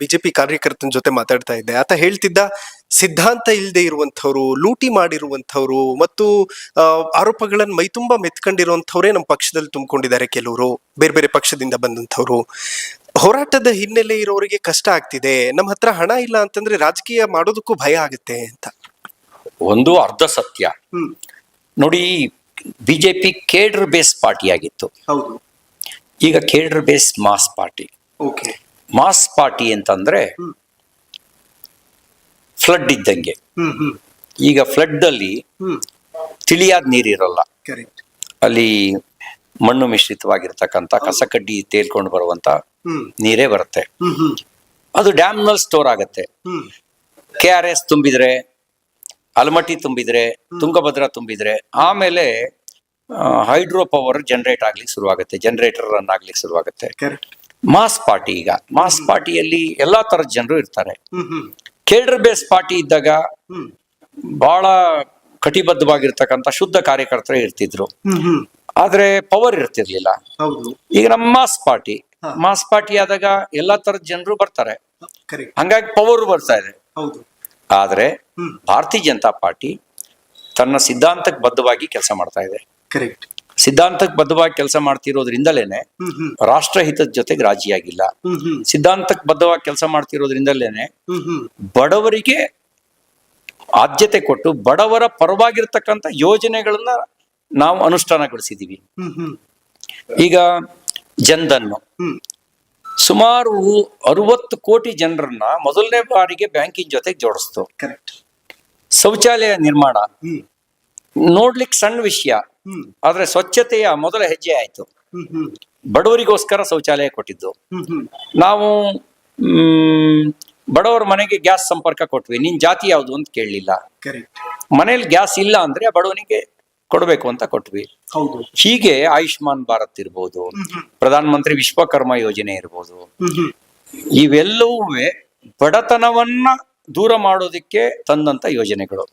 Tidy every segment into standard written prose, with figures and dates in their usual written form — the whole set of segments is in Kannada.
ಬಿಜೆಪಿ ಕಾರ್ಯಕರ್ತನ ಜೊತೆ ಮಾತಾಡ್ತಾ ಇದ್ದೆ. ಆತ ಹೇಳ್ತಿದ್ದ, ಸಿದ್ಧಾಂತ ಇಲ್ಲದೆ ಇರುವಂಥವ್ರು, ಲೂಟಿ ಮಾಡಿರುವಂಥವ್ರು ಮತ್ತು ಆರೋಪಗಳನ್ನ ಮೈತುಂಬ ಮೆತ್ಕೊಂಡಿರುವಂಥವ್ರೇ ನಮ್ಮ ಪಕ್ಷದಲ್ಲಿ ತುಂಬಿಕೊಂಡಿದ್ದಾರೆ. ಕೆಲವರು ಬೇರೆ ಬೇರೆ ಪಕ್ಷದಿಂದ ಬಂದಂಥವ್ರು. ಹೋರಾಟದ ಹಿನ್ನೆಲೆ ಇರೋರಿಗೆ ಕಷ್ಟ ಆಗ್ತಿದೆ, ನಮ್ಮ ಹತ್ರ ಹಣ ಇಲ್ಲ ಅಂತಂದ್ರೆ ರಾಜಕೀಯ ಮಾಡೋದಕ್ಕೂ ಭಯ ಆಗುತ್ತೆ ಅಂತ. ಒಂದು ಅರ್ಧ ಸತ್ಯ ನೋಡಿ. ಬಿಜೆಪಿ ಕೇಡರ್ ಬೇಸ್ ಪಾರ್ಟಿ ಆಗಿತ್ತು. ಹೌದು. ಈಗ cadre base mass party. Okay. Mass party ಅಂತಂದ್ರೆ ಫ್ಲಡ್ ಇದ್ದಂಗೆ. ಈಗ ಫ್ಲಡ್ ಅಲ್ಲಿ ತಿಳಿಯಾದ ನೀರಿರಲ್ಲ, ಅಲ್ಲಿ ಮಣ್ಣು ಮಿಶ್ರಿತವಾಗಿರ್ತಕ್ಕಂಥ ಕಸಕಡ್ಡಿ ತೇಲ್ಕೊಂಡು ಬರುವಂತ ನೀರೇ ಬರುತ್ತೆ. ಅದು ಡ್ಯಾಮ್ ನಲ್ಲಿ ಸ್ಟೋರ್ ಆಗತ್ತೆ. KRS ತುಂಬಿದ್ರೆ, ಅಲಮಟ್ಟಿ ತುಂಬಿದ್ರೆ, ತುಂಗಭದ್ರಾ ತುಂಬಿದ್ರೆ, ಆಮೇಲೆ ಹೈಡ್ರೋ ಪವರ್ ಜನರೇಟ್ ಆಗ್ಲಿಕ್ಕೆ ಶುರುವಾಗುತ್ತೆ, ಜನರೇಟರ್ ರನ್ ಆಗ್ಲಿಕ್ಕೆ ಶುರುವಾಗುತ್ತೆ. Mass party. ಈಗ ಮಾಸ್ ಪಾರ್ಟಿಯಲ್ಲಿ ಎಲ್ಲಾ ತರದ ಜನರು ಇರ್ತಾರೆ. ಕೇಡರ್ ಬೇಸ್ ಪಾರ್ಟಿ ಇದ್ದಾಗ ಬಹಳ ಕಟಿಬದ್ಧವಾಗಿರ್ತಕ್ಕಂಥ ಶುದ್ಧ ಕಾರ್ಯಕರ್ತರು ಇರ್ತಿದ್ರು, ಆದ್ರೆ ಪವರ್ ಇರ್ತಿರ್ಲಿಲ್ಲ. ಈಗ ನಮ್ಮ ಮಾಸ್ ಪಾರ್ಟಿ ಆದಾಗ ಎಲ್ಲಾ ತರದ ಜನರು ಬರ್ತಾರೆ, ಹಂಗಾಗಿ ಪವರ್ ಬರ್ತಾ ಇದೆ. ಆದ್ರೆ ಭಾರತೀಯ ಜನತಾ ಪಾರ್ಟಿ ತನ್ನ ಸಿದ್ಧಾಂತಕ್ಕೆ ಬದ್ಧವಾಗಿ ಕೆಲಸ ಮಾಡ್ತಾ ಇದೆ. ಸಿದ್ಧಾಂತಕ್ಕೆ ಬದ್ಧವಾಗಿ ಕೆಲಸ ಮಾಡ್ತಿರೋದ್ರಿಂದಲೇನೆ ರಾಷ್ಟ್ರಹಿತದ ಜೊತೆಗೆ ರಾಜಿಯಾಗಿಲ್ಲ. ಸಿದ್ಧಾಂತಕ್ಕೆ ಬದ್ಧವಾಗಿ ಕೆಲಸ ಮಾಡ್ತಿರೋದ್ರಿಂದಲೇನೆ ಬಡವರಿಗೆ ಆದ್ಯತೆ ಕೊಟ್ಟು ಬಡವರ ಪರವಾಗಿರ್ತಕ್ಕಂಥ ಯೋಜನೆಗಳನ್ನ ನಾವು ಅನುಷ್ಠಾನಗೊಳಿಸಿದೀವಿ. ಈಗ ಜನ್ಧನ್ ಸುಮಾರು 60 ಕೋಟಿ ಜನರನ್ನ ಮೊದಲನೇ ಬಾರಿಗೆ ಬ್ಯಾಂಕಿನ ಜೊತೆಗೆ ಜೋಡಿಸ್ತು. ಶೌಚಾಲಯ ನಿರ್ಮಾಣ ನೋಡ್ಲಿಕ್ಕೆ ಸಣ್ಣ ವಿಷಯ, ಆದ್ರೆ ಸ್ವಚ್ಛತೆಯ ಮೊದಲ ಹೆಜ್ಜೆ ಆಯ್ತು. ಬಡವರಿಗೋಸ್ಕರ ಶೌಚಾಲಯ ಕೊಟ್ಟಿದ್ದು ನಾವು. ಬಡವರ ಮನೆಗೆ ಗ್ಯಾಸ್ ಸಂಪರ್ಕ ಕೊಟ್ವಿ. ನಿನ್ ಜಾತಿ ಯಾವುದು ಅಂತ ಕೇಳಲಿಲ್ಲ. ಮನೇಲಿ ಗ್ಯಾಸ್ ಇಲ್ಲ ಅಂದ್ರೆ ಬಡವನಿಗೆ ಕೊಡ್ಬೇಕು ಅಂತ ಕೊಟ್ವಿ. ಹೀಗೆ ಆಯುಷ್ಮಾನ್ ಭಾರತ್ ಇರ್ಬೋದು, ಪ್ರಧಾನ ಮಂತ್ರಿ ವಿಶ್ವಕರ್ಮ ಯೋಜನೆ ಇರ್ಬೋದು, ಇವೆಲ್ಲವೂ ಬಡತನವನ್ನ ದೂರ ಮಾಡೋದಿಕ್ಕೆ ತಂದಂತ ಯೋಜನೆಗಳು.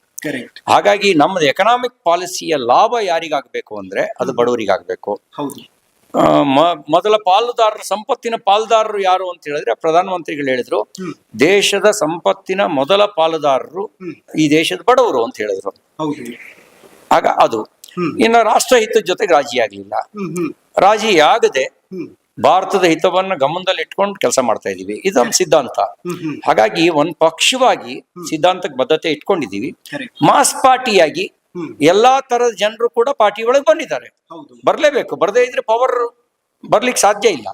ಹಾಗಾಗಿ ನಮ್ಮದು ಎಕನಾಮಿಕ್ ಪಾಲಿಸಿಯ ಲಾಭ ಯಾರಿಗಾಗಬೇಕು ಅಂದ್ರೆ ಅದು ಬಡವರಿಗಾಗಬೇಕು. ಮೊದಲ ಪಾಲುದಾರರು, ಸಂಪತ್ತಿನ ಪಾಲುದಾರರು ಯಾರು ಅಂತ ಹೇಳಿದ್ರೆ ಪ್ರಧಾನ ಮಂತ್ರಿಗಳು ಹೇಳಿದ್ರು, ದೇಶದ ಸಂಪತ್ತಿನ ಮೊದಲ ಪಾಲುದಾರರು ಈ ದೇಶದ ಬಡವರು ಅಂತ ಹೇಳಿದ್ರು. ಆಗ ಅದು ಇನ್ನು ರಾಷ್ಟ್ರಹಿತದ ಜೊತೆಗೆ ರಾಜಿ ಆಗ್ಲಿಲ್ಲ. ರಾಜಿ ಆಗದೆ ಭಾರತದ ಹಿತವನ್ನ ಗಮನದಲ್ಲಿ ಇಟ್ಕೊಂಡು ಕೆಲಸ ಮಾಡ್ತಾ ಇದೀವಿ. ಇದು ನಮ್ಮ ಸಿದ್ಧಾಂತ. ಹಾಗಾಗಿ ಒಂದ್ ಪಕ್ಷವಾಗಿ ಸಿದ್ಧಾಂತಕ್ಕೆ ಬದ್ಧತೆ ಇಟ್ಕೊಂಡಿದೀವಿ. ಮಾಸ್ ಪಾರ್ಟಿಯಾಗಿ ಎಲ್ಲಾ ತರದ ಜನರು ಕೂಡ ಪಾರ್ಟಿ ಒಳಗೆ ಬಂದಿದ್ದಾರೆ. ಬರ್ಲೇಬೇಕು, ಬರ್ದೇ ಇದ್ರೆ ಪವರ್ ಬರ್ಲಿಕ್ಕೆ ಸಾಧ್ಯ ಇಲ್ಲ.